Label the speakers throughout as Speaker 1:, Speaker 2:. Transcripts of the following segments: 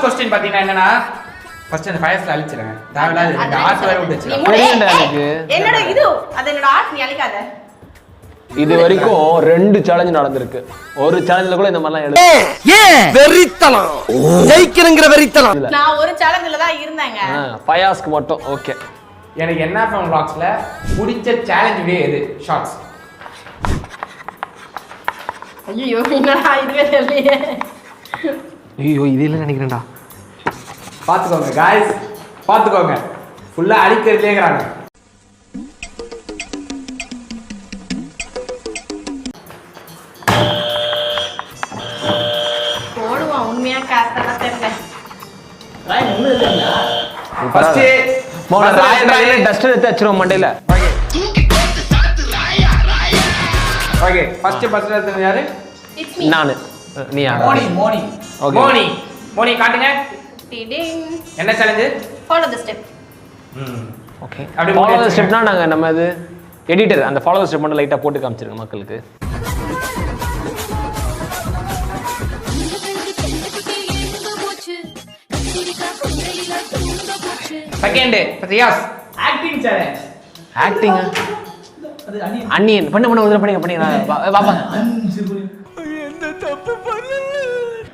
Speaker 1: Question பாத்தீங்கன்னா என்னன்னா first அந்த ஃபயர்ஸ்ல அழிச்சிரேன் தேவையில்லாத இந்த ஆர்ட் வேற விட்டுச்சு
Speaker 2: என்னடா இது அது என்னோட ஆர்ட் நீ அழிக்காத
Speaker 3: இது வரைக்கும் 2 சேலஞ்ச் நடந்திருக்கு ஒரு சேலஞ்சில கூட இந்த மாதிரிலாம் எழுது
Speaker 4: வெறித்தனம் ஜெயிக்கணும்ங்கற வெறித்தனம்
Speaker 2: நான் ஒரு சேலஞ்சில தான் இருந்தேங்க
Speaker 3: ஃபயாஸ்க்கு மட்டும் ஓகே
Speaker 1: எனக்கு என்ன ஃப்ரம் vlogsல பிடிச்ச சேலஞ்ச் வீடியோ எது ஷார்ட்ஸ்
Speaker 2: ஐயோ என்னடா இதுவே தெரியலையே
Speaker 4: ஐயோ இது இல்ல நினைக்கிறேன்டா
Speaker 1: பாத்துக்கோங்க गाइस பாத்துக்கோங்க ஃபுல்லா அடிக்கிறதேங்கறாங்க
Speaker 2: போடுவா உண்மையா காத்தல தெரியல
Speaker 1: ரைட் முன்னேறல
Speaker 3: ஃபர்ஸ்ட் மோன ராயல டஸ்டர் எடுத்து அச்சிரோம் மண்டையில
Speaker 1: ஓகே ஃபர்ஸ்ட் எடுத்தது யாரு
Speaker 2: இட்ஸ் மீ
Speaker 3: நானு நீ யாரு
Speaker 1: மோனி
Speaker 3: Okay.
Speaker 1: மோனி காட்டுங்க
Speaker 2: டிடிங்
Speaker 1: என்ன சேலஞ்ச்
Speaker 2: ஃபாலோ தி ஸ்டெப்
Speaker 3: ஓகே
Speaker 1: அப்படி
Speaker 3: ஃபாலோ தி ஸ்டெப்னா நாங்க நம்ம இது எடிட்டர் அந்த ஃபாலோ தி ஸ்டெப் மட்டும் லைட்டா போட்டு காமிச்சிருங்க மக்களுக்கு
Speaker 1: second Riyas acting challenge
Speaker 3: acting
Speaker 1: அது
Speaker 3: அன்னியன் பண்ணு ஒரு தடவை பண்ணுங்க பாப்பா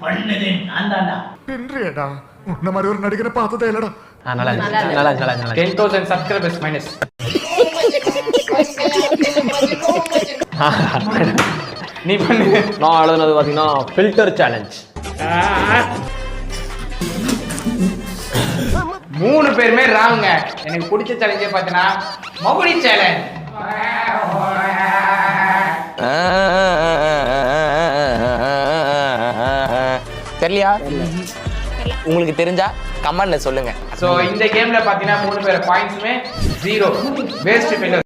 Speaker 1: பண்ணதே நான்தான்டா
Speaker 5: பின்றியடா உன்ன மாதிரி ஒரு நடிகரை பார்த்ததே இல்லடா
Speaker 3: நல்லா
Speaker 1: 10000 subscribers minus நீ பண்ணு
Speaker 3: நான் எழுதுனது பாத்தீங்கன்னா ஃபில்டர் சேலஞ்ச்
Speaker 1: 3 பேருமே ராங்க எனக்கு பிடிச்ச சேலஞ்சே பார்த்தனா மகுடி சேலஞ்ச்
Speaker 4: தெரியலையா உங்களுக்கு தெரிஞ்சா கமெண்ட்ல சொல்லுங்க
Speaker 1: சோ இந்த கேம்ல பாத்தீங்கன்னா 3 பேர் பாயிண்ட்ஸ்மே 0 வேஸ்ட் ஃபெயிலியர்